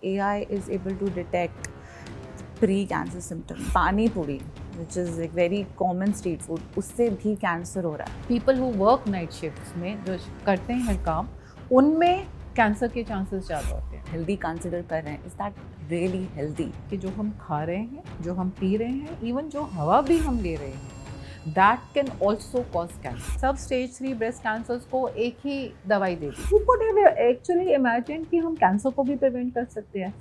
AI is able to detect pre-cancer symptoms. पानी पूरी, which is like very common street food, उससे भी cancer हो रहा है. People who work night shifts में जो करते हैं काम, उनमें कैंसर के चांसेस ज़्यादा होते हैं. हेल्दी कंसिडर कर रहे हैं, इज दैट रियली हेल्दी? कि जो हम खा रहे हैं, जो हम पी रहे हैं, इवन जो हवा भी हम ले रहे हैं, that can also cause cancer. सब स्टेज 3 ब्रेस्ट कैंसर्स को एक ही दवाई दे दी. Who could have actually imagine कि हम कैंसर को भी प्रिवेंट कर सकते हैं.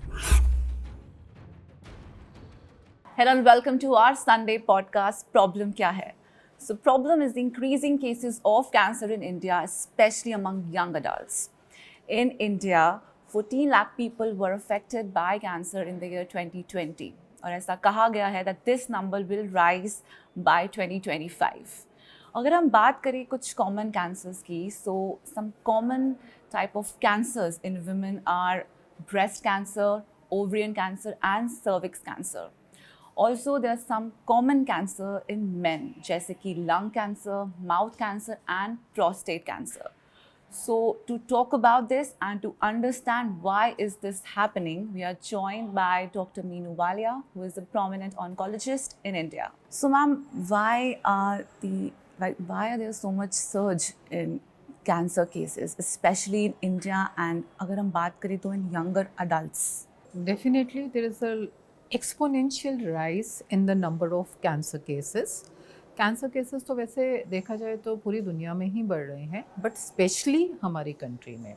Hello and welcome to our Sunday podcast, Problem Kya Hai? So, problem is the increasing cases of cancer in India, especially among young adults. In India, 14 lakh people were affected by cancer in the year 2020. और ऐसा कहा गया है that this number will rise by 2025. अगर हम बात करें कुछ common cancers की, so some common type of cancers in women are breast cancer, ovarian cancer and cervix cancer. Also, there are some common cancer in men, जैसे कि lung cancer, mouth cancer and prostate cancer. So, to talk about this and to understand why is this happening, we are joined by Dr. Meenu Walia, who is a prominent oncologist in India. So, ma'am, why are there so much surge in cancer cases, especially in India, and अगर हम बात करें तो in younger adults? Definitely, there is a exponential rise in the number of cancer cases. Cancer cases तो वैसे देखा जाए तो पूरी दुनिया में ही बढ़ रहे हैं, बट स्पेशली हमारी कंट्री में.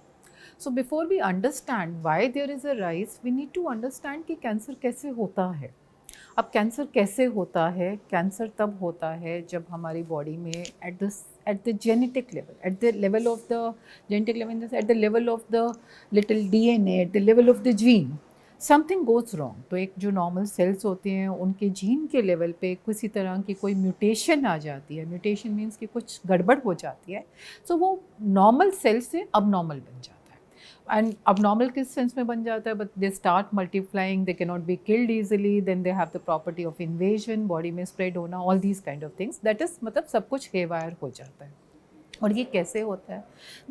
So before we understand why there is a rise, we need to understand कि कैंसर कैसे होता है. अब कैंसर कैसे होता है? कैंसर तब होता है जब हमारी बॉडी में at the genetic level, at the level of the genetic level, at the level of the little DNA, at the level of the gene, something goes wrong. तो एक जो नॉर्मल सेल्स होते हैं उनके जीन के level पे किसी तरह की कोई म्यूटेशन आ जाती है. म्यूटेशन मीन्स कि कुछ गड़बड़ हो जाती है. सो वो नॉर्मल सेल से अब नॉर्मल बन जाता है. एंड अब नॉर्मल किस सेंस में बन जाता है? But they start multiplying, they can not be killed easily, then they have the property of invasion, body में स्प्रेड होना, all these kind of things. That is मतलब सब कुछ हेवायर हो जाता है. और ये कैसे होता है?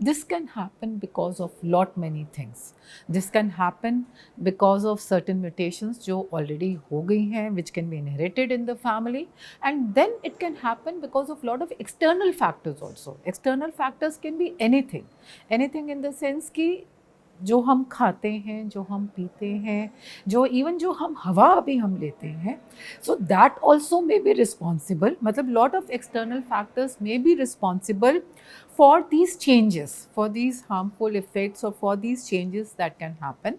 This can happen because of lot many things. This can happen because of certain mutations जो ऑलरेडी हो गई हैं, which can be inherited in the family. And then it can happen because of lot of external factors also. External factors can be anything in the sense कि जो हम खाते हैं, जो हम पीते हैं, जो हम हवा अभी हम लेते हैं, so that also may be responsible. मतलब lot of external factors may be responsible for these changes, for these harmful effects, or for these changes that can happen.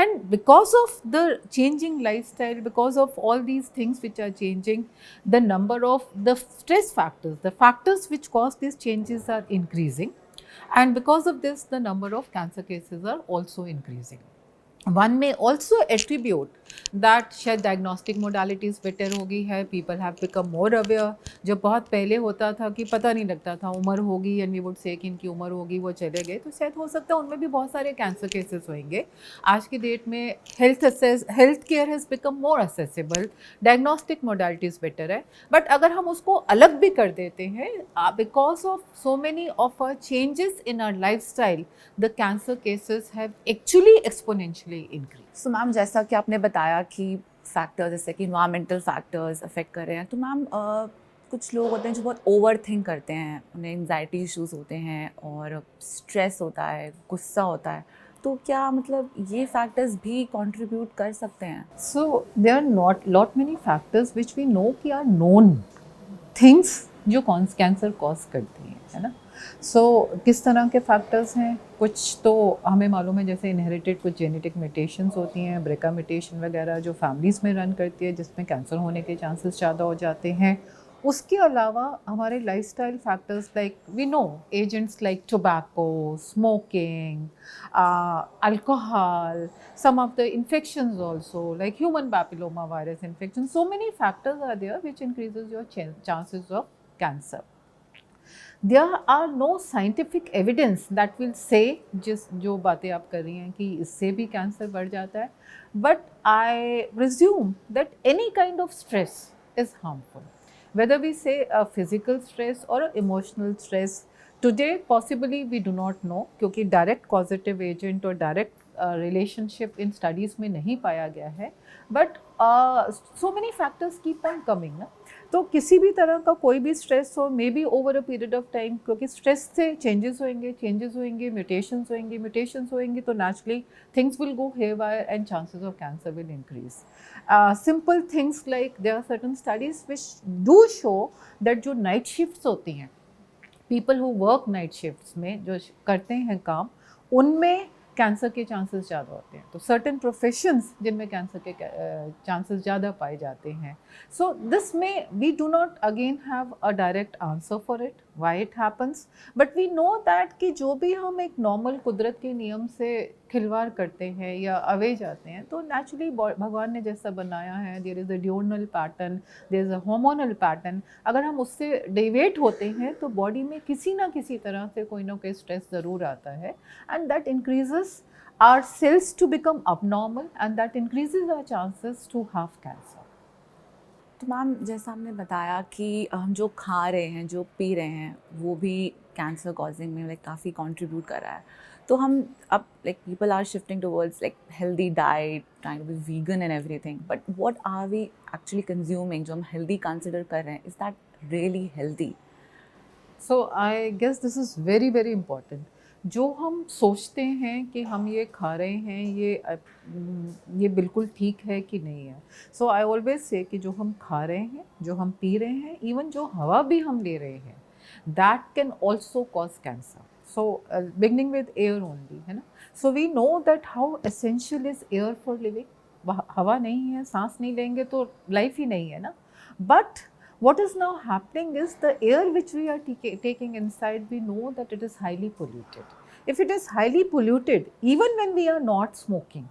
And because of the changing lifestyle, because of all these things which are changing, the number of the stress factors, the factors which cause these changes are increasing. And because of this, the number of cancer cases are also increasing. One may also attribute that शायद diagnostic modalities better हो गई है, people have become more aware. जो बहुत पहले होता था कि पता नहीं लगता था, उम्र होगी एंड वी वुड से कि इनकी उम्र होगी, वो चले गए, तो शायद हो सकता है उनमें भी बहुत सारे कैंसर केसेस होंगे. आज की डेट में health care has become more accessible, diagnostic modalities better है. बट अगर हम उसको अलग भी कर देते हैं, because of so many of a changes in our life style, the cancer cases have actually exponentially increase. So ma'am, जैसा कि आपने बताया कि फैक्टर्स जैसे कि इन्वायरमेंटल फैक्टर्स अफेक्ट कर रहे हैं, तो मैम कुछ लोग होते हैं जो बहुत ओवर थिंक करते हैं, उन्हें एंजाइटी इश्यूज़ होते हैं और स्ट्रेस होता है, गुस्सा होता है, तो क्या मतलब ये फैक्टर्स भी कंट्रीब्यूट कर सकते हैं? So there are not lot many factors which we know कि आर नोन थिंग्स जो कैंसर कॉज करती हैं, है ना. सो किस तरह के फैक्टर्स हैं? कुछ तो हमें मालूम है, जैसे इनहेरिटेड कुछ जेनेटिक म्यूटेशंस होती हैं, ब्रेका म्यूटेशन वगैरह जो फैमिलीज़ में रन करती है, जिसमें कैंसर होने के चांसेस ज़्यादा हो जाते हैं. उसके अलावा हमारे lifestyle factors like we know agents like tobacco, smoking, alcohol, some of the infections also like human papilloma virus infection. So many factors are there which increases your chances of cancer. There are no scientific evidence that will say जो बातें आप कर रही हैं कि इससे भी cancer बढ़ जाता है, but I presume that any kind of stress is harmful, whether we say a physical stress or a emotional stress. Today possibly we do not know, क्योंकि direct causative agent और direct रिलेशनशिप इन स्टडीज़ में नहीं पाया गया है, but so many factors keep on coming ना। तो किसी भी तरह का कोई भी स्ट्रेस हो, may be over a period of time, क्योंकि स्ट्रेस से चेंजेस होंगे, म्यूटेशंस होंगे, तो naturally things will go haywire and chances of cancer will increase. Simple things like there are certain studies which do show that जो night shifts होती हैं, people who work night shifts में जो करते हैं काम, उनमें कैंसर के चांसेस ज़्यादा होते हैं। तो सर्टेन प्रोफेशंस जिनमें कैंसर के चांसेस ज़्यादा पाए जाते हैं। सो दिस में we do not again have a direct answer for it why it happens, but we know that कि जो भी हम एक नॉर्मल कुदरत के नियम से खिलवाड़ करते हैं या अवे जाते हैं, तो नेचुरली भगवान ने जैसा बनाया है, there is a diurnal pattern, there is a hormonal pattern, अगर हम उससे डेविएट होते हैं तो बॉडी में किसी ना किसी तरह से कोई ना कोई स्ट्रेस ज़रूर आता है, and that increases our cells to become abnormal, and that increases our chances to have cancer. तो मैम जैसा हमने बताया कि हम जो खा रहे हैं, जो पी रहे हैं, वो भी कैंसर कॉजिंग में लाइक काफ़ी कंट्रीब्यूट कर रहा है। तो हम अब like people are shifting towards like healthy diet, trying to be vegan and everything, but what are we actually consuming जो हम हेल्दी कंसिडर कर रहे हैं, is that really healthy? So I guess this is very very important. जो हम सोचते हैं कि हम ये खा रहे हैं, ये बिल्कुल ठीक है कि नहीं है। सो आई ऑलवेज से कि जो हम खा रहे हैं, जो हम पी रहे हैं, इवन जो हवा भी हम ले रहे हैं, that can also cause cancer. So beginning with air only, है ना। So we know that how essential is air for living. हवा नहीं है, सांस नहीं लेंगे तो लाइफ ही नहीं है ना। But what is now happening is the air which we are taking inside, we know that it is highly polluted. If it is highly polluted, even when we are not smoking,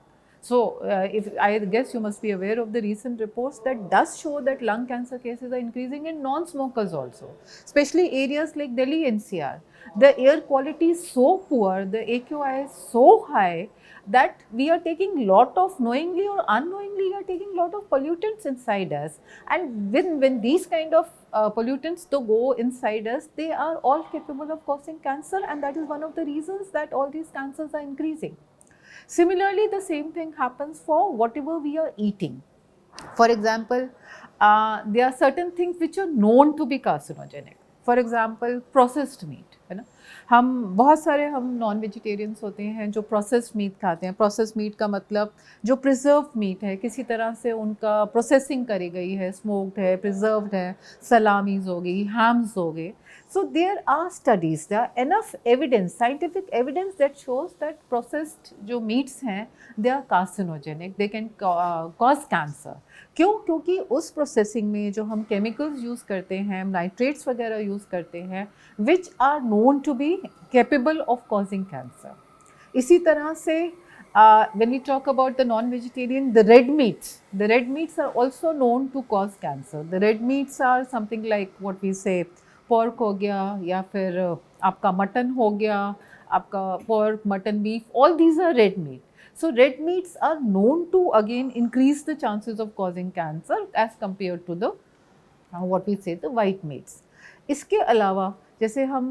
so if I guess you must be aware of the recent reports that does show that lung cancer cases are increasing in non-smokers also, especially areas like Delhi NCR. The air quality is so poor, the AQI is so high, that we are taking lot of, knowingly or unknowingly, we are taking lot of pollutants inside us, and when these kind of pollutants to go inside us, they are all capable of causing cancer, and that is one of the reasons that all these cancers are increasing. Similarly, the same thing happens for whatever we are eating. For example, there are certain things which are known to be carcinogenic. For example processed meat, है ना। हम non vegetarians होते हैं जो processed meat खाते हैं। Processed meat का मतलब जो प्रिजर्व मीट है, किसी तरह से उनका प्रोसेसिंग करी गई है, स्मोक्ड है, प्रिजर्व्ड है, सलामीज हो गई, हैम्स हो गए। So there are studies, there are enough evidence, scientific evidence that shows that processed जो meats हैं, they are carcinogenic, they can cause cancer. क्यों? क्योंकि उस प्रोसेसिंग में जो हम केमिकल्स यूज़ करते हैं, नाइट्रेट्स वगैरह यूज़ करते हैं, which are known to be capable of causing cancer. इसी तरह से when we talk about the non-vegetarian, the red meats are also known to cause cancer. The red meats are something like what we say pork हो गया, या फिर आपका mutton हो गया, आपका pork, mutton, beef, all these are red meat. So red meats are known to again increase the chances of causing cancer as compared to the what we say the white meats. इसके अलावा जैसे हम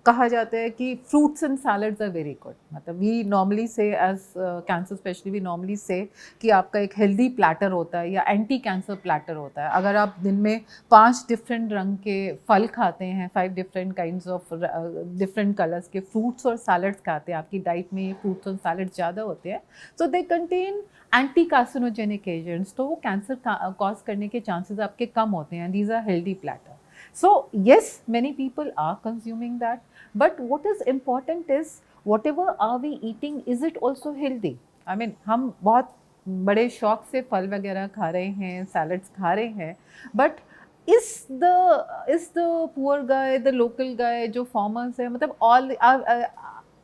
कहा जाता है कि fruits and salads are very good, मतलब we normally say as cancer specially we normally say कि आपका एक हेल्दी प्लैटर होता है या एंटी कैंसर प्लैटर होता है। अगर आप दिन में 5 डिफरेंट रंग के फल खाते हैं, 5 different kinds of different colours के फ्रूट्स और सैलड्स खाते हैं, आपकी डाइट में ये फ्रूट्स और सैलड ज़्यादा होते हैं, so they contain anti carcinogenic agents, तो वो कैंसर कॉज करने के चांसेस आपके कम होते हैं। These are healthy platter. So yes, many people are consuming that, but what is important is whatever are we eating, is it also healthy? I mean, हम बहुत बड़े शौक से फल वगैरह खा रहे हैं, सैलड्स खा रहे हैं, but is the poor guy, the local guy जो farmers है, मतलब all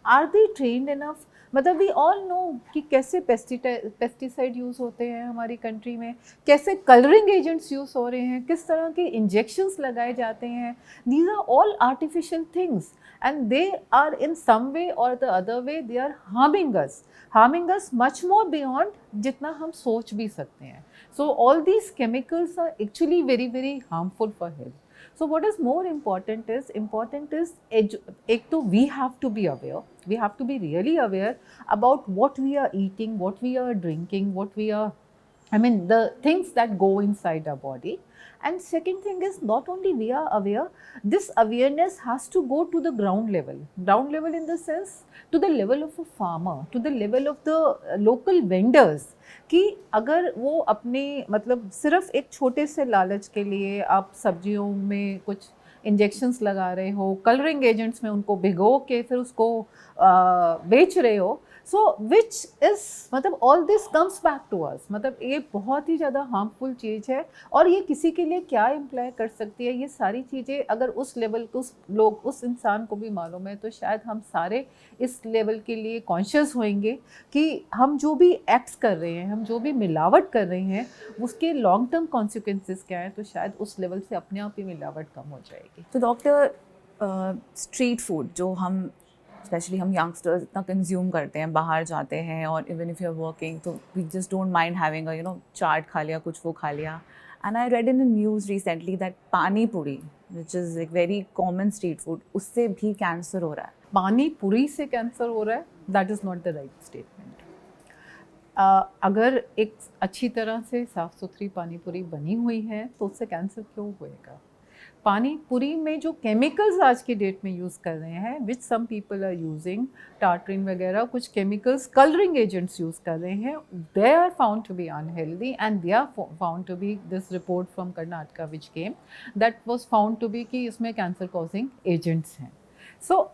are they trained enough? मतलब वी ऑल नो कि कैसे पेस्टिसाइड यूज़ होते हैं हमारी कंट्री में, कैसे कलरिंग एजेंट्स यूज़ हो रहे हैं, किस तरह के इंजेक्शंस लगाए जाते हैं. These are all artificial things and they are in some way और the other way they are harming us much more beyond जितना हम सोच भी सकते हैं. So all these chemicals are actually very very harmful for health. So what is more important is एक तो we have to be aware. We have to be really aware about what we are eating, what we are drinking, the things that go inside our body. And second thing is, not only we are aware, this awareness has to go to the ground level in the sense to the level of a farmer, to the level of the local vendors, कि अगर वो अपने मतलब सिर्फ एक छोटे से लालच के लिए आप सब्जियों में कुछ इंजेक्शंस लगा रहे हो, कलरिंग एजेंट्स में उनको भिगो के फिर उसको बेच रहे हो, सो विच इज़ मतलब all this comes back to us, मतलब ये बहुत ही ज़्यादा हार्मफुल चीज़ है। और ये किसी के लिए क्या इम्प्लाई कर सकती है, ये सारी चीज़ें अगर उस लेवल को उस इंसान को भी मालूम है, तो शायद हम सारे इस लेवल के लिए कॉन्शियस होंगे कि हम जो भी एक्ट्स कर रहे हैं, हम जो भी मिलावट कर रहे हैं, उसके लॉन्ग टर्म कॉन्सिक्वेंसेस क्या हैं, तो शायद उस लेवल से अपने आप ही मिलावट कम हो जाएगी। तो डॉक्टर, स्ट्रीट फूड जो हम स्पेशली हम यंगस्टर्स इतना कंज्यूम करते हैं, बाहर जाते हैं और even if you are working तो we just don't mind having a chaat खा लिया, कुछ वो खा लिया। And I read in the news recently that pani puri which is a very common street food, उससे भी कैंसर हो रहा है। पानी पूरी से कैंसर हो रहा है, that is not the right statement. अगर एक अच्छी तरह से साफ़ सुथरी पानी पूरी बनी हुई है तो उससे कैंसर क्यों होएगा? पानी पूरी में जो केमिकल्स आज की डेट में यूज़ कर रहे हैं, which some people are using tartrazine वगैरह, कुछ केमिकल्स कलरिंग एजेंट्स यूज़ कर रहे हैं, they are found to be unhealthy and they are found to be, this report from Karnataka which came that was found to be कि इसमें cancer causing agents हैं। सो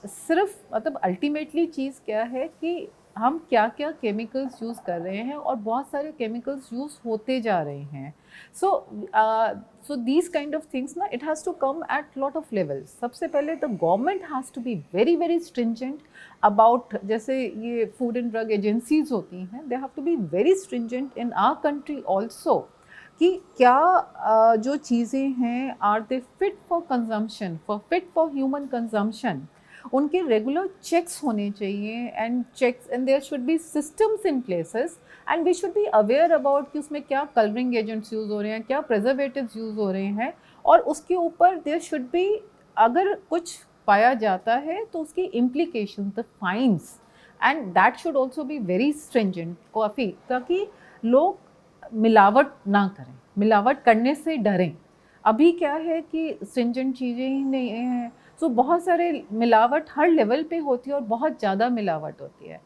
सिर्फ मतलब अल्टीमेटली चीज़ क्या है कि हम क्या क्या केमिकल्स यूज़ कर रहे हैं और बहुत सारे केमिकल्स यूज़ होते जा रहे हैं। So these kind of things ना, it has to come at lot of levels. सबसे पहले the government has to be very very stringent about, जैसे ये फूड एंड ड्रग एजेंसीज होती हैं, they have to be very stringent in our country also कि क्या जो चीज़ें हैं are they fit for consumption, fit for human consumption, उनके रेगुलर चेक्स होने चाहिए and there should B systems in places and we should be aware about कि उसमें क्या कलरिंग एजेंट्स यूज़ हो रहे हैं, क्या प्रिजर्वेटिव्स यूज़ हो रहे हैं, और उसके ऊपर देयर शुड बी, अगर कुछ पाया जाता है तो उसकी implication, the fines, and that should also be very stringent काफ़ी, ताकि लोग मिलावट ना करें, मिलावट करने से डरें। अभी क्या है कि स्ट्रिंजेंट चीज़ें ही नहीं हैं, सो बहुत सारे मिलावट हर लेवल पे होती है और बहुत ज़्यादा मिलावट होती है।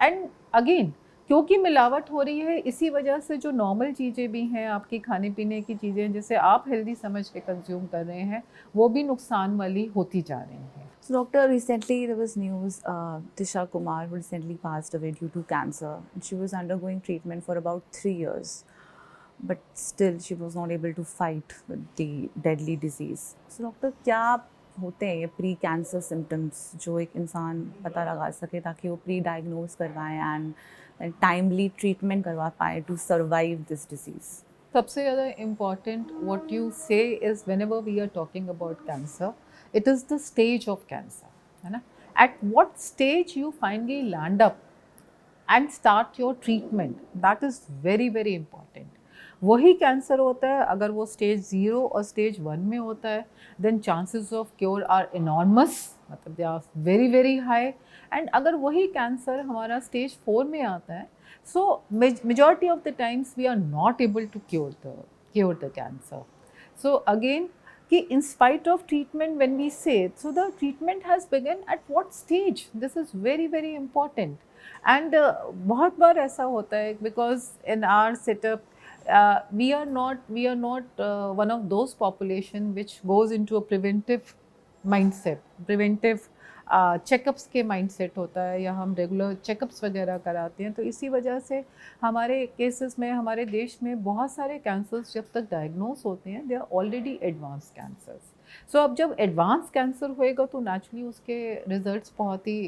एंड अगेन क्योंकि मिलावट हो रही है, इसी वजह से जो नॉर्मल चीज़ें भी हैं, आपकी खाने पीने की चीज़ें जिसे आप हेल्दी समझ के कंज्यूम कर रहे हैं, वो भी नुकसान वाली होती जा रही हैं। So, doctor, recently there was news, Tisha Kumar, who recently passed away due to cancer. And she was undergoing treatment for about 3 years. But still, she was not able to fight with the deadly disease. So, doctor, क्या होते हैं ये pre cancer symptoms जो एक इंसान पता लगा सके ताकि वो प्री डायग्नोज करवाएं एंड टाइमली ट्रीटमेंट करवा पाए टू सर्वाइव दिस डिजीज़? सबसे ज़्यादा important what you say is whenever we are talking about cancer, it is the stage of cancer, है ना? At what stage you finally land up and start your treatment, that is very very important. वही cancer होता है, अगर वो stage 0 और stage 1 में होता है, then chances of cure are enormous, मतलब they are very very high. And अगर वही कैंसर हमारा स्टेज 4 में आता है, so majority of the times we are not able to cure the cancer. So again कि in spite of treatment, when we say, so the treatment has begun at what stage, this is very very important. And बहुत बार ऐसा होता है because in our setup we are not one of those population which goes into a preventive mindset, preventive checkups के mindset होता है, या हम regular checkups वगैरह कराते हैं, तो इसी वजह से हमारे केसेस में, हमारे देश में बहुत सारे कैंसर्स जब तक डायग्नोस होते हैं, they are already advance cancers. So अब जब एडवांस कैंसर होएगा तो नेचुरली उसके रिजल्ट्स बहुत ही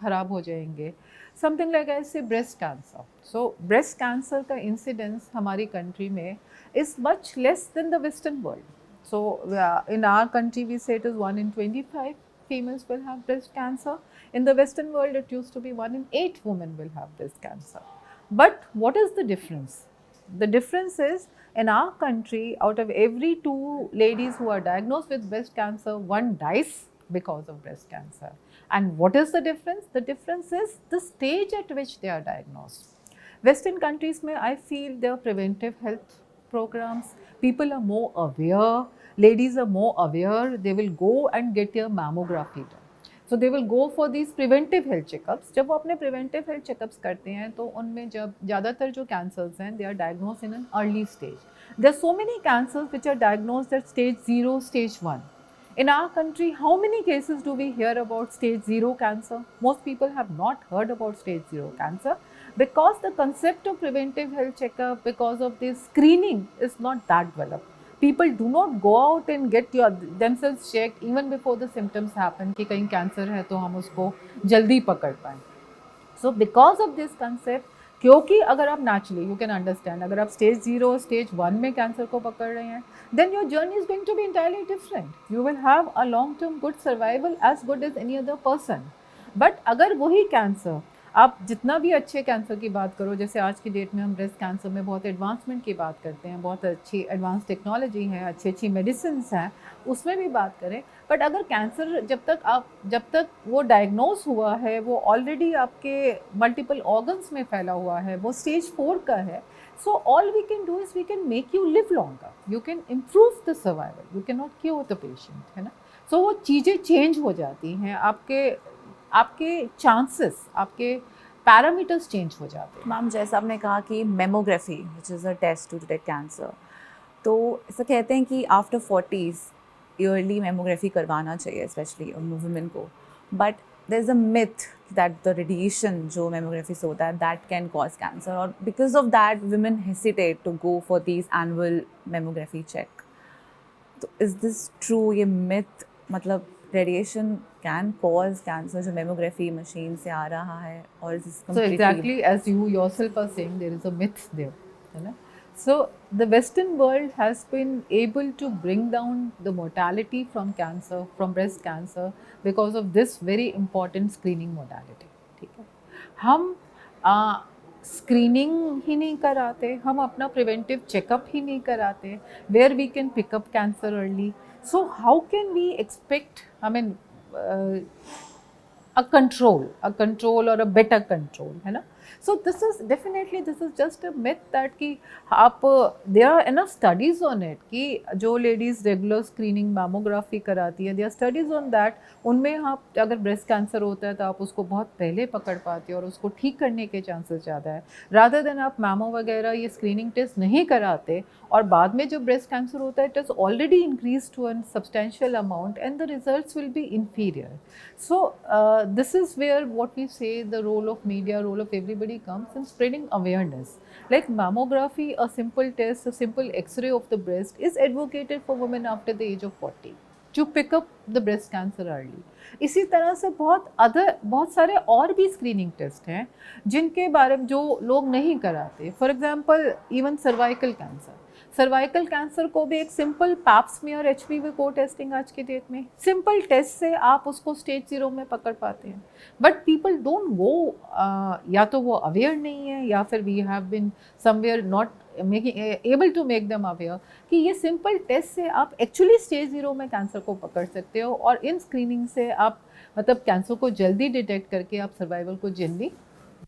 ख़राब हो जाएंगे। समथिंग लाइक ऐसे breast cancer, so breast cancer का इंसिडेंस हमारी कंट्री में is much less than the western world. So in our country we say it is 1 in 25 females will have breast cancer. In the Western world, it used to be 1 in 8 women will have breast cancer. But what is the difference? The difference is, in our country, out of every 2 ladies who are diagnosed with breast cancer, 1 dies because of breast cancer. And what is the difference? The difference is the stage at which they are diagnosed. Western countries mein, I feel their preventive health programs, people are more aware, ladies are more aware, they will go and get their mammography done. So they will go for these preventive health checkups. जब वो अपने preventive health checkups करते हैं तो उनमें जब ज़्यादातर जो cancers हैं, they are diagnosed in an early stage. There are so many cancers which are diagnosed at stage 0, stage 1. In our country, how many cases do we hear about stage 0 cancer? Most people have not heard about stage 0 cancer because the concept of preventive health checkup, because of this screening, is not that developed. People do not go out and get themselves checked even before the symptoms happen कि कहीं cancer है तो हम उसको जल्दी पकड़ पाएँ. So because of this concept, क्योंकि अगर आप नेचुरली यू कैन अंडरस्टैंड, अगर आप स्टेज 0 स्टेज 1 में कैंसर को पकड़ रहे हैं, then your journey is going to be entirely different. You will have a long term good survival as good as any other person. But अगर वही cancer, आप जितना भी अच्छे कैंसर की बात करो, जैसे आज की डेट में हम ब्रेस्ट कैंसर में बहुत एडवांसमेंट की बात करते हैं, बहुत अच्छी एडवांस टेक्नोलॉजी है, अच्छी अच्छी मेडिसिन हैं, उसमें भी बात करें, बट अगर कैंसर जब तक वो डायग्नोज हुआ है, वो ऑलरेडी आपके मल्टीपल ऑर्गन्स में फैला हुआ है, वो स्टेज 4 का है, so all we can do is we can make you live longer, you can improve the survival, you can not cure the patient, है ना. सो वो चीज़ें चेंज हो जाती हैं, आपके चांसेस, आपके पैरामीटर्स चेंज हो जाते हैं. मैम, जैसा आपने कहा कि mammography which is a test to detect cancer, तो ऐसा कहते हैं कि आफ्टर 40s ईयरली मेमोग्राफी करवाना चाहिए, स्पेशली वुमेन को. But there is a myth that the radiation जो मेमोग्राफी से होता है दैट कैन कॉज कैंसर, और because of that women hesitate to go for this annual mammography check. तो is this true, ये मिथ, मतलब radiation can cause cancer जो mammography machine से आ रहा है, और is So exactly as you yourself are saying, there is a myth there, है ना. So the Western world has been able to bring down the mortality from cancer, from breast cancer, because of this very important screening modality. ठीक है, हम screening ही नहीं कराते, हम अपना preventive checkup ही नहीं कराते, where we can pick up cancer early. So how can we expect, I mean, a control or a better control, है ना. So this is just a myth that कि आप, there are enough studies on it कि जो ladies regular screening mammography कराती है, there are studies on that, उनमें आप अगर breast cancer होता है तो आप उसको बहुत पहले पकड़ पाते हो और उसको ठीक करने के चांसेस ज़्यादा है, rather than आप मैमो वगैरह ये स्क्रीनिंग टेस्ट नहीं कराते और बाद में जो ब्रेस्ट कैंसर होता है, it is already increase to a substantial amount and the results will be inferior. So this is where what we say the role of media, role of everybody comes in spreading awareness. Like mammography, a simple test, a simple X-ray of the breast is advocated for women after the age of 40 to pick up the breast cancer early. इसी तरह से बहुत सारे और भी screening test हैं जिनके बारे में जो लोग नहीं कराते. For example even cervical cancer को भी एक सिंपल पैप स्मीयर HPV को टेस्टिंग आज की डेट में सिंपल टेस्ट से आप उसको स्टेज 0 में पकड़ पाते हैं. बट पीपल डोंट गो, या तो वो अवेयर नहीं है या फिर we have been somewhere not able to make them aware कि ये सिंपल टेस्ट से आप एक्चुअली स्टेज 0 में कैंसर को पकड़ सकते हो और इन स्क्रीनिंग से आप मतलब कैंसर को जल्दी डिटेक्ट करके आप सर्वाइवल को जल्दी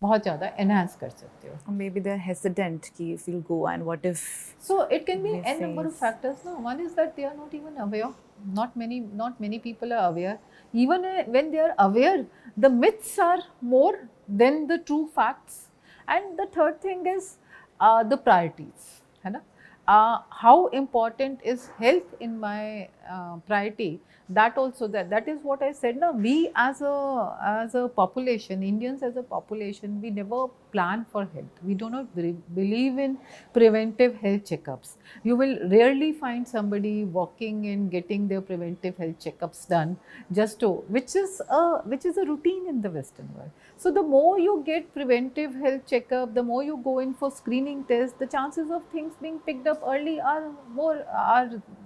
बहुत ज़्यादा एनहांस कर सकते हो. मे बी दे आर हेसिडेंट कि if you go and what if. So it can be n number of factors. No, one is that they are not even aware. Not many people are aware. Even when they are aware, the myths are more than the true facts. And the third thing is the priorities. है ना? How important is health in my priority? That also that is what I said. Now we as a population, Indians as a population, we never plan for health. We do not believe in preventive health checkups. You will rarely find somebody walking and getting their preventive health checkups done just to, which is a routine in the Western world. So the more you get preventive health checkup, the more you go in for screening tests, the chances of things being picked up early are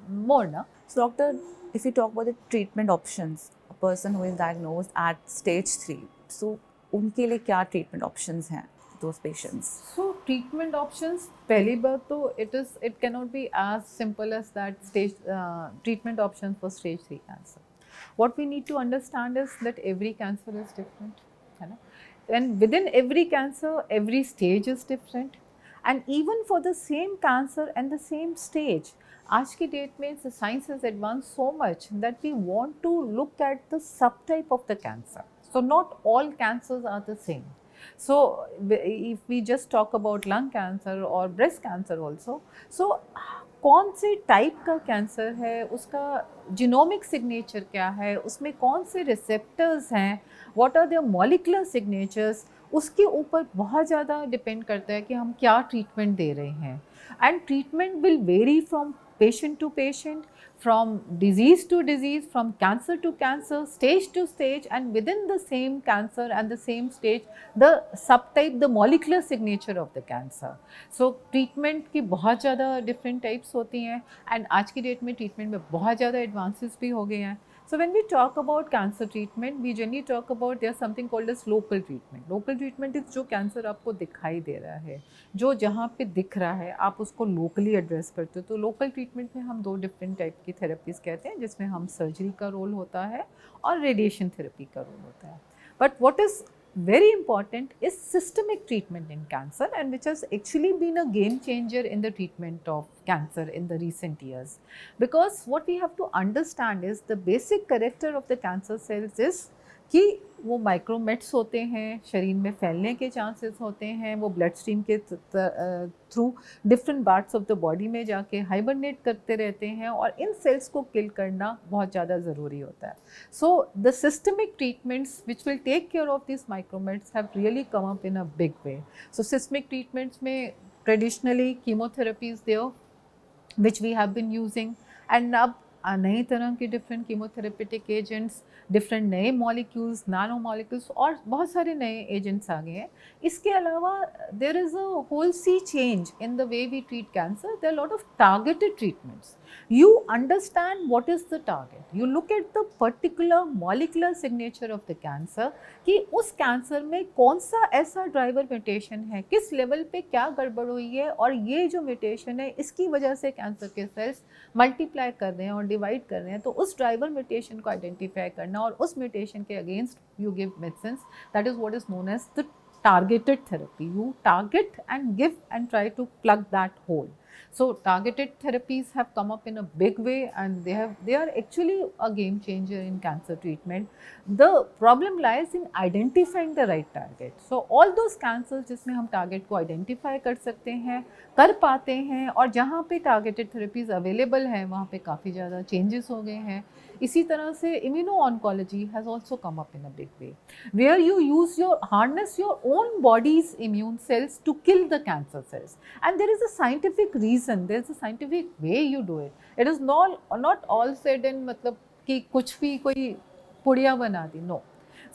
more na. So doctor, if you talk about the treatment options, a person who is diagnosed at stage 3, so उनके लिए क्या treatment options हैं those patients? So treatment options, पहली बात तो it cannot be as simple as that. Treatment options for stage 3 cancer. what we need to understand is that every cancer is different, है ना? And within every cancer, every stage is different. And even for the same cancer and the same stage, आज की date में science has advanced so much that we want to look at the subtype of the cancer. So not all cancers are the same. So if we just talk about lung cancer or breast cancer also, so कौन से type का cancer है, उसका genomic signature क्या है, उसमें कौन से रिसेप्टर्स हैं, what are their molecular signatures, उसके ऊपर बहुत ज़्यादा डिपेंड करता है कि हम क्या ट्रीटमेंट दे रहे हैं. And treatment will very from patient to patient, from disease to disease, from cancer to cancer, stage to stage, and within the same cancer and the same stage, the subtype, the molecular signature of the cancer. So treatment की बहुत ज़्यादा different types होती हैं, and आज की date में treatment में बहुत ज़्यादा advances भी हो गए हैं. So when we talk about cancer treatment, we generally talk about there's something called as local treatment. Local treatment is जो कैंसर आपको दिखाई दे रहा है, जो जहाँ पे दिख रहा है, आप उसको लोकली एड्रेस करते हो. तो लोकल ट्रीटमेंट में हम दो डिफरेंट टाइप की थेरेपीज़ कहते हैं, जिसमें हम सर्जरी का रोल होता है और रेडिएशन थेरेपी का रोल होता है. But what is very important is systemic treatment in cancer, and which has actually been a game changer in the treatment of cancer in the recent years, because what we have to understand is the basic character of the cancer cells is कि वो माइक्रोमेट्स होते हैं, शरीर में फैलने के chances होते हैं, वो ब्लड स्ट्रीम के through different parts of the body में जाके हाइबरनेट करते रहते हैं, और इन सेल्स को किल करना बहुत ज़्यादा ज़रूरी होता है. So the systemic treatments which will take care of this micromets have really come up in a big way. So systemic treatments में traditionally chemotherapy is there which we have been using, and अब नई तरह के different chemotherapeutic agents, different नए molecules, नानो molecules और बहुत सारे नए एजेंट्स आ गए हैं. इसके अलावा there is a whole sea change in the way we treat cancer. There are lot of targeted treatments. You understand what is the target. You look at the particular molecular signature of the cancer, कि उस cancer में कौन सा ऐसा driver mutation है, किस level पे क्या गड़बड़ हुई है, और ये जो म्यूटेशन है इसकी वजह से कैंसर के सेल्स मल्टीप्लाई कर रहे हैं और डिवाइड कर रहे हैं. तो उस ड्राइवर म्यूटेशन को आइडेंटिफाई करना और उस म्यूटेशन के against you give medicine, that is what is known as the targeted therapy. You target and give and try to plug that hole. So targeted therapies have come up in a big way, and they are actually a game changer in cancer treatment. The problem lies in identifying the right target. So all those cancers जिसमें हम target को identify कर सकते हैं, कर पाते हैं, और जहाँ पे targeted therapies available हैं वहाँ पे काफ़ी ज़्यादा changes हो गए हैं. इसी तरह से immuno-oncology has also come up in a big way, where you harness your own body's immune cells to kill the cancer cells. And there is a scientific reason, there is a scientific way you do it. It is not all said in मतलब कि कुछ भी कोई पुड़िया बना दी, no.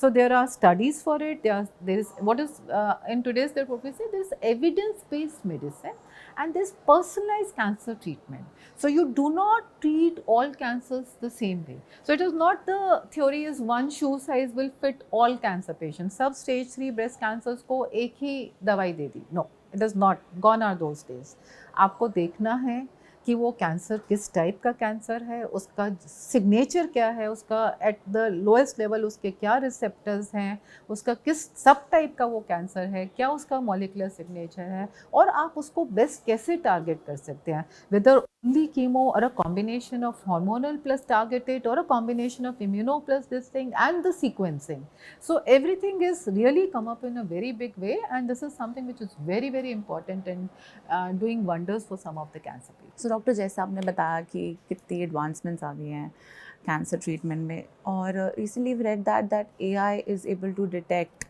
So there are studies for it. There is what is in today's day what we say, there is evidence-based medicine, and there is personalized cancer treatment. So you do not treat all cancers the same way. So it is not the theory is one shoe size will fit all cancer patients. Sub stage 3 breast cancers को एक ही दवाई दे दी. No, it is not. Gone are those days. आपको देखना है कि वो कैंसर किस टाइप का कैंसर है, उसका सिग्नेचर क्या है, उसका एट द लोएस्ट लेवल उसके क्या रिसेप्टर्स हैं, उसका किस सब टाइप का वो कैंसर है, क्या उसका मॉलिक्यूलर सिग्नेचर है, और आप उसको बेस्ट कैसे टारगेट कर सकते हैं, weather only chemo or a combination of hormonal plus targeted or a combination of immuno plus this thing and the sequencing. So everything is really come up in a very big way, and this is something which is very very important in doing wonders for some of the cancer patients. So doctor, जैसे आपने बताया कि कितनी advancements आ गई हैं cancer treatment में, और recently we read that AI is able to detect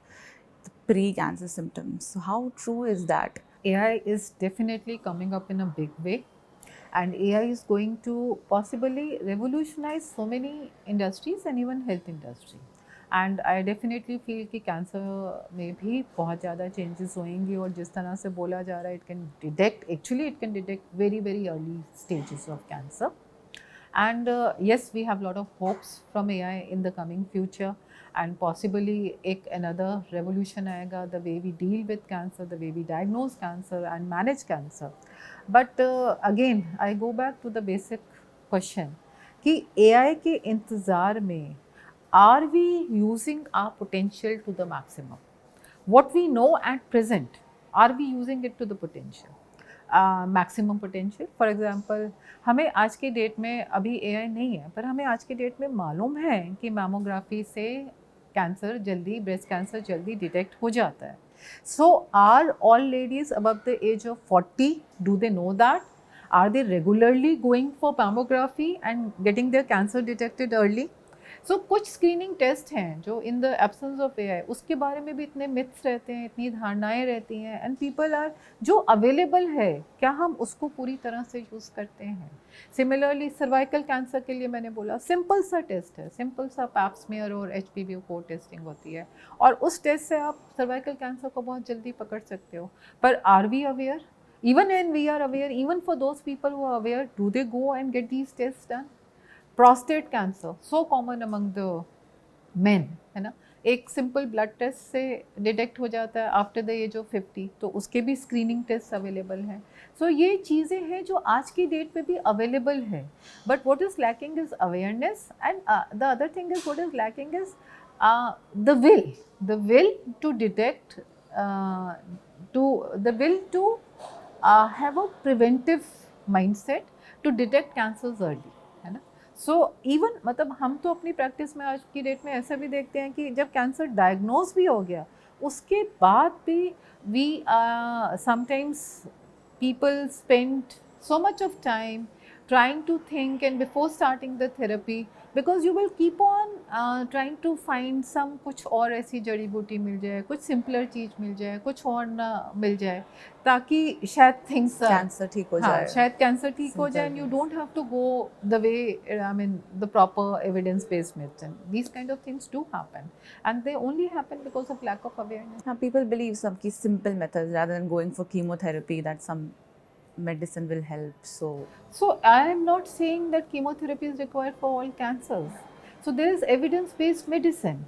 pre cancer symptoms. So how true is that? AI is definitely coming up in a big way, and AI is going to possibly revolutionize so many industries and even health industry. And I definitely feel कि cancer में भी बहुत ज़्यादा changes होंगी, और जिस तरह से बोला जा रहा है, it can detect very very early stages of cancer. And yes, we have a lot of hopes from AI in the coming future, and possibly another revolution आएगा, the way we deal with cancer, the way we diagnose cancer and manage cancer. But again, I go back to the basic question कि AI के इंतज़ार में are we using our potential to the maximum? What we know at present, are we using it to the potential? Maximum potential for example हमें आज की date में अभी AI नहीं है पर हमें आज की डेट में मालूम है कि मैमोग्राफी से कैंसर जल्दी ब्रेस्ट कैंसर जल्दी डिटेक्ट हो जाता है so are all ladies above the age of 40 do they know that are they regularly going for mammography and getting their cancer detected early so कुछ स्क्रीनिंग टेस्ट हैं जो in the absence of AI उसके बारे में भी इतने myths रहते हैं इतनी धारणाएं रहती हैं एंड पीपल आर जो अवेलेबल है क्या हम उसको पूरी तरह से यूज़ करते हैं सिमिलरली सर्वाइकल कैंसर के लिए मैंने बोला सिंपल सा टेस्ट है सिंपल सा पैप स्मीयर और HPV कोर टेस्टिंग होती है और उस टेस्ट से आप सर्वाइकल कैंसर को बहुत जल्दी पकड़ सकते हो पर are we aware even when we are aware even for those people who are aware do they go and get these tests done prostate cancer so common among the main है ना एक सिंपल ब्लड टेस्ट से detect हो जाता है after the age of 50 तो उसके भी स्क्रीनिंग टेस्ट अवेलेबल हैं सो ये चीज़ें हैं जो आज की डेट पे भी अवेलेबल है but what is lacking is awareness and the other thing is what is lacking is the will to detect the will to have a preventive mindset to detect cancers early है ना so even मतलब हम तो अपनी practice में आज की date में ऐसा भी देखते हैं कि जब कैंसर डायग्नोज भी हो गया उसके बाद भी we sometimes people spend so much of time trying to think and before starting the therapy because you will keep on trying to find some कुछ और ऐसी जड़ी बूटी मिल जाए कुछ सिंपलर चीज़ मिल जाए कुछ और ना मिल जाए ताकि शायद थिंग्स कैंसर ठीक हो जाए शायद कैंसर ठीक हो जाए and you don't have to go the way I mean the proper evidence based medicine these kind of things do happen and they only happen because of lack of awareness. Now people believe some key simple methods rather than going for chemotherapy that some medicine will help. So I am not saying that chemotherapy is required for all cancers. So there is evidence-based medicine.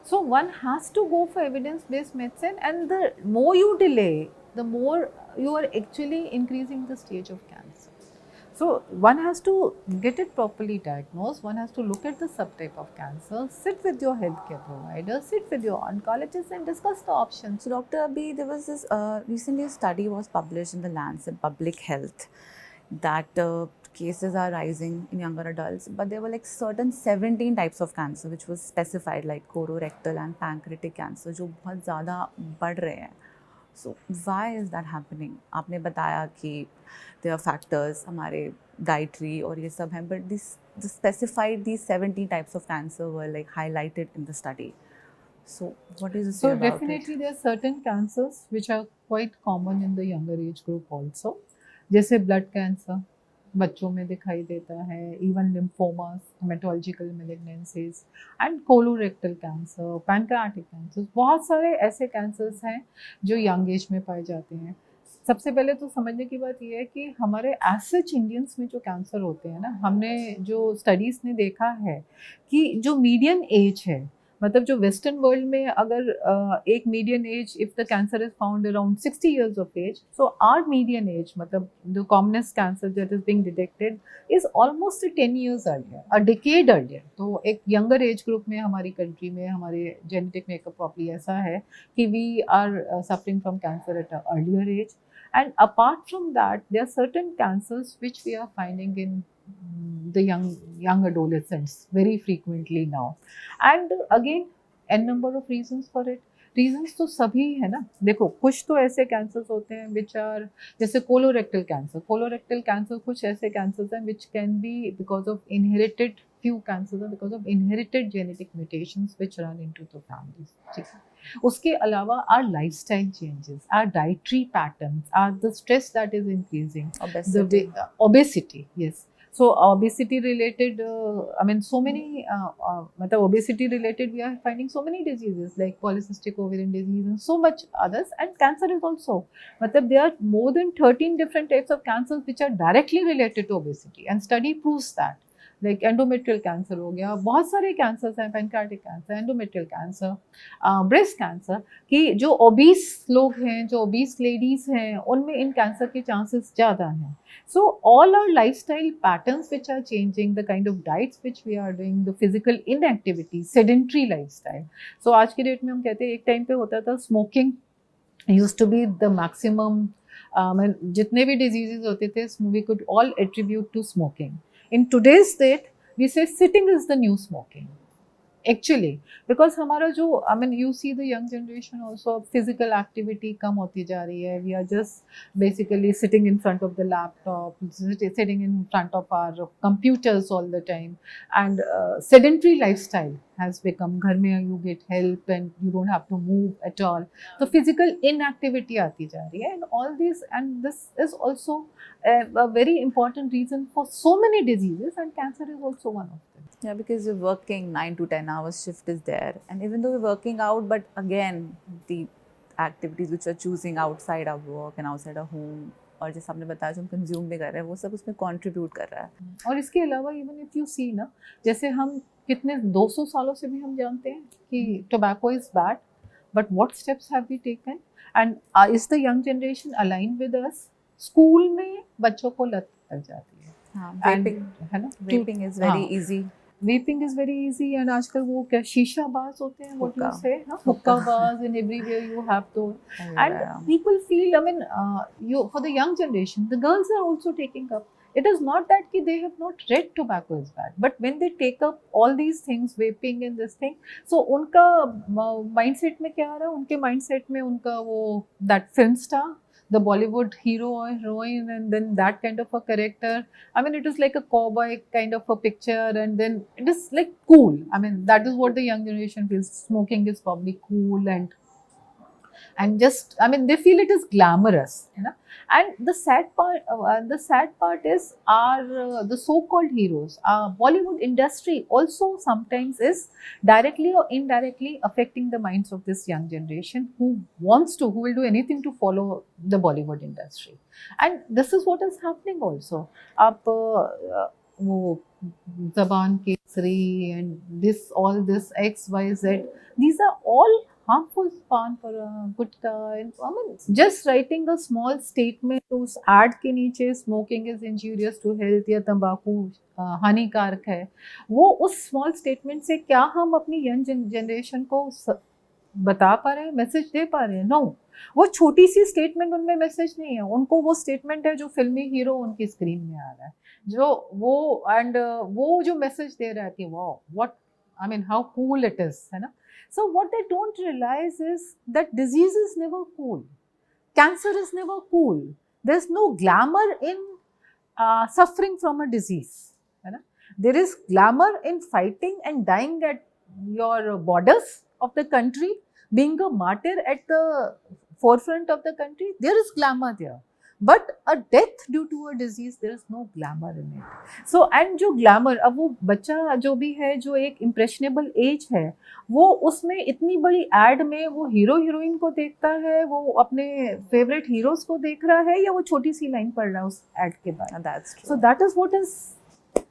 So one has to go for evidence-based medicine, and the more you delay, the more you are actually increasing the stage of cancer. So one has to get it properly diagnosed, one has to look at the subtype of cancer, sit with your healthcare provider, sit with your oncologist and discuss the options. So Dr. Abhi, there was this recently a study was published in the Lancet Public Health that cases are rising in younger adults, but there were like certain 17 types of cancer which was specified like colorectal and pancreatic cancer जो बहुत ज़्यादा बढ़ रहे हैं. So why is that happening? आपने बताया कि there are factors हमारे dietary और ये सब हैं, but the specified these 17 types of cancer were like highlighted in the study. So what is this So about definitely it? there are certain cancers which are quite common in the younger age group also. जैसे blood cancer बच्चों में दिखाई देता है even lymphomas haematological malignancies and colorectal cancer pancreatic cancer बहुत सारे ऐसे cancers हैं जो यंग एज में पाए जाते हैं सबसे पहले तो समझने की बात यह है कि हमारे एज सच इंडियंस में जो कैंसर होते हैं ना हमने जो स्टडीज़ ने देखा है कि जो मीडियन एज है मतलब जो वेस्टर्न वर्ल्ड में अगर एक median age if the cancer is found around 60 years of age so our median age मतलब the commonest cancer that is being detected is almost 10 years earlier a decade earlier तो एक younger age group में हमारी country में हमारे genetic makeup properly ऐसा है कि we are suffering from cancer at an earlier age and apart from that there are certain cancers which we are finding in the young adolescents very frequently now and again n number of reasons for it reasons तो सभी है ना देखो कुछ तो ऐसे cancers होते हैं विच आर जैसे कोलोरेक्टल कैंसर कुछ ऐसे कैंसर्स हैं which can B because of inherited few cancers are because of inherited genetic mutations which run into the families ठीक है उसके अलावा our lifestyle changes our dietary patterns are the stress that is increasing obesity yes so obesity related I mean so many मतलब obesity related we are finding so many diseases like polycystic ovarian disease and so much others and cancer is also मतलब there are more than 13 different types of cancers which are directly related to obesity and study proves that like endometrial cancer हो गया, बहुत सारे cancers हैं, pancreatic cancer, endometrial cancer, breast cancer, कि जो obese लोग हैं, जो ओबीस लेडीज़ हैं, उनमें इन कैंसर के चांसेस ज़्यादा हैं. So all our lifestyle patterns which are changing, the kind of diets which we are doing, the physical inactivity, sedentary lifestyle. So आज की डेट में हम कहते हैं, एक टाइम पे होता था smoking used to be the maximum. जितने भी diseases होते थे, we could all attribute to smoking. In today's date, we say sitting is the new smoking. Actually, because हमारा जो you see the young generation also, physical activity कम होती जा रही है. We are just basically sitting in front of the laptop, sitting in front of our computers all the time, and sedentary lifestyle has become. घर में you get help and you don't have to move at all. तो physical inactivity आती जा रही है, and all this, and this is also a very important reason for so many diseases, and cancer is also one of them. Yeah, because you're working 9 to 10 hours shift is there, and even though we're working out, but again the activities which are choosing outside our work and outside our home, और जैसे आपने बताया जो हम consume भी कर रहे हैं वो सब उसमें कंट्रीब्यूट कर रहा है. और इसके अलावा इवन इफ यू सी ना, जैसे हम कितने 200 सालों से भी हम जानते हैं कि tobacco is bad, but what steps have we taken, and is the young generation align with us? School में बच्चों को लत लग जाती है. हाँ, And, वेपिंग, है ना, वेपिंग इज वेरी हाँ, easy. Vaping is very easy, and आजकल वो क्या शीशा बाज होते हैं, व्हाट यू Hookah. से ना, हुक्का बाज, एंड एवरीवेयर यू हैव तो, Everywhere. and people feel, you, for the young generation, the girls are also taking up. It is not that they have not read tobacco is bad, but when they take up all these things, vaping and this thing, so उनका mindset में क्या आ रहा है, उनके mindset में उनका वो that film star, the Bollywood hero or heroine, and then that kind of a character. It is like a cowboy kind of a picture, and then it is like cool. That is what the young generation feels. Smoking is probably cool, and just they feel it is glamorous, you know. And the sad part is our the so-called heroes, our Bollywood industry also sometimes is directly or indirectly affecting the minds of this young generation who will do anything to follow the Bollywood industry. And this is what is happening also. आप वो Zaban Kesari and all this XYZ, these are all harmful. Pan para, gutka, and just writing a small statement उस ad के नीचे smoking is injurious to health या तंबाकू हानिकारक है, वो उस small statement से क्या हम अपनी young generation को बता पा रहे हैं, मैसेज दे पा रहे हैं? नो, वो छोटी सी स्टेटमेंट उनमें मैसेज नहीं है. उनको वो स्टेटमेंट है जो फिल्मी हीरो उनकी स्क्रीन में आ रहा है, जो वो जो मैसेज दे रहा है कि wow, what how cool it is, है ना. So what they don't realize is that disease is never cool. Cancer is never cool. There's no glamour in suffering from a disease. There is glamour in fighting and dying at your borders of the country, being a martyr at the forefront of the country. There is glamour there. But a death due to a disease, there is no glamour in it. So, and जो glamour, अब वो बच्चा जो भी है, जो एक impressionable age है, वो उसमें इतनी बड़ी ad में वो हीरो हीरोइन को देखता है, वो अपने फेवरेट हीरोज को देख रहा है, या वो छोटी सी लाइन पढ़ रहा है उस ad के बाद. That's true. So that is what is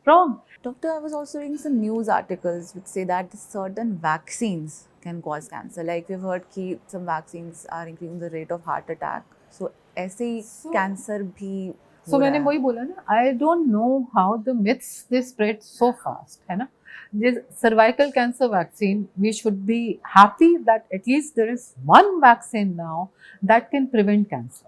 wrong. Doctor, I was also reading some news articles which say that certain vaccines can cause cancer. Like we've heard that some vaccines are increasing the rate of heart attack. So ऐसे ही cancer भी. So मैंने वही बोला ना, I don't know how the myths they spread so fast, है ना. This cervical cancer vaccine, we should be happy that at least there is one vaccine now that can prevent cancer.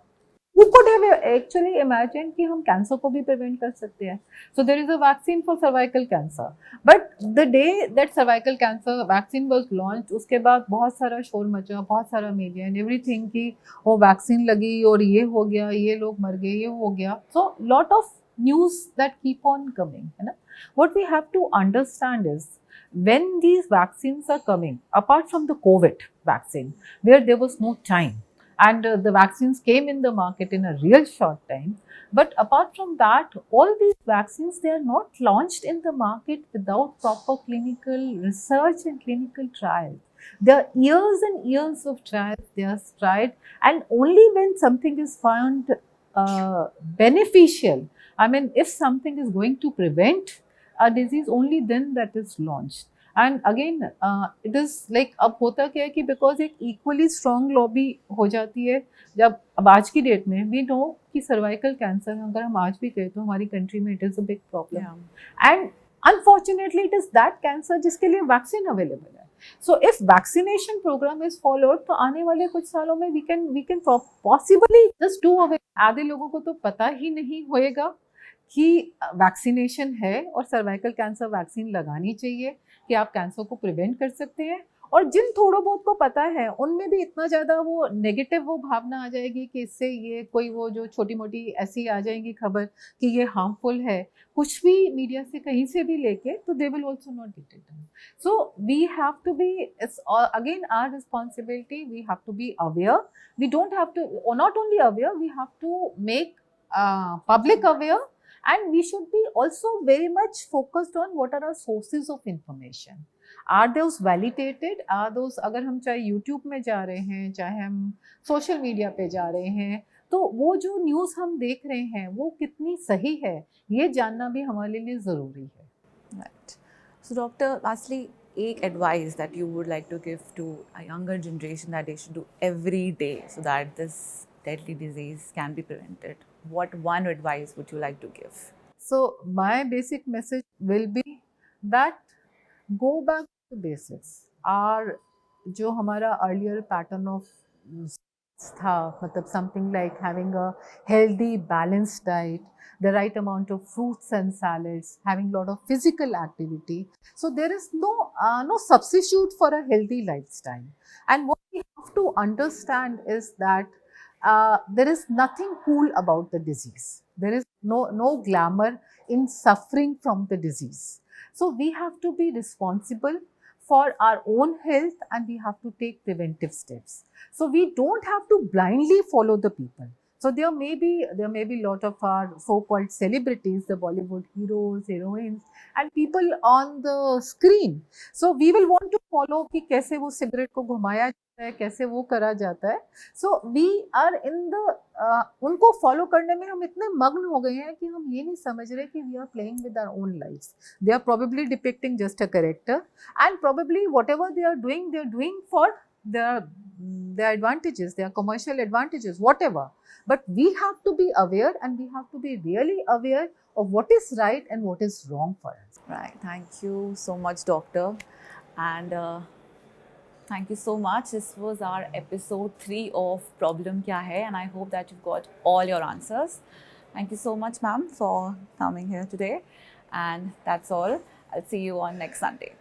Who could have actually imagined कि हम cancer को भी prevent कर सकते हैं? So there is a vaccine for cervical cancer. But the day that cervical cancer vaccine was launched, उसके बाद बहुत सारा शोर मचा, बहुत सारा मीडिया and everything कि वो वैक्सीन लगी और ये हो गया, ये लोग मर गए, ये हो गया. So lot of news that keep on coming, है ना. What we have to understand is when these vaccines are coming, apart from the COVID vaccine, where there was no time, and the vaccines came in the market in a real short time. But apart from that, all these vaccines, they are not launched in the market without proper clinical research and clinical trials. There are years and years of trials they are tried, and only when something is found beneficial, if something is going to prevent a disease only then that is launched. And again it is like अब होता क्या है कि because एक equally strong lobby हो जाती है जब अब आज की डेट में we know कि cervical cancer अगर हम आज भी कहें तो हमारी कंट्री में it is a big problem. And unfortunately it is that cancer जिसके लिए वैक्सीन अवेलेबल है. So if vaccination program is followed तो आने वाले कुछ सालों में we can possibly just do away. आधे लोगों को तो पता ही नहीं होएगा कि वैक्सीनेशन है और सर्वाइकल कैंसर वैक्सीन लगानी चाहिए कि आप कैंसर को प्रिवेंट कर सकते हैं. और जिन थोड़ों बहुत को पता है उनमें भी इतना ज़्यादा वो नेगेटिव वो भावना आ जाएगी कि इससे ये कोई वो जो छोटी मोटी ऐसी आ जाएंगी खबर कि ये हार्मफुल है कुछ भी मीडिया से कहीं से भी लेके तो they will also not detect. So we have to be, it's again our responsibility, we have to be aware. We don't have to not only aware, we have to make public aware, and we should be also very much focused on what are our sources of information. Are those validated? Are those, अगर हम चाहे YouTube में जा रहे हैं चाहे हम social media पे जा रहे हैं तो वो जो न्यूज़ हम देख रहे हैं वो कितनी सही है ये जानना भी हमारे लिए ज़रूरी है. Right. So, doctor, lastly, एक advice that you would like to give to a younger generation that they should do every day so that this deadly disease can be prevented. What one advice would you like to give? So my basic message will be that go back to basics. Our जो हमारा earlier pattern of था मतलब something like having a healthy balanced diet, the right amount of fruits and salads, having a lot of physical activity. So there is no substitute for a healthy lifestyle. And what we have to understand is that there is nothing cool about the disease. There is no glamour in suffering from the disease. So we have to be responsible for our own health and we have to take preventive steps. So we don't have to blindly follow the people. So there may be lot of our so-called celebrities, the Bollywood heroes, heroines, and people on the screen. So we will want to follow कि कैसे वो cigarette को घुमाया जाता है, कैसे वो करा जाता है. So we are in the उनको follow करने में हम इतने मग्न हो गए हैं कि हम ये नहीं समझ रहे कि we are playing with our own lives. They are probably depicting just a character, and probably whatever they are doing for their advantages, their commercial advantages, whatever. But we have to be aware and we have to be really aware of what is right and what is wrong for us. Right. Thank you so much, doctor. And thank you so much. This was our episode 3 of Problem Kya Hai, and I hope that you've got all your answers. Thank you so much, ma'am, for coming here today. And that's all. I'll see you on next Sunday.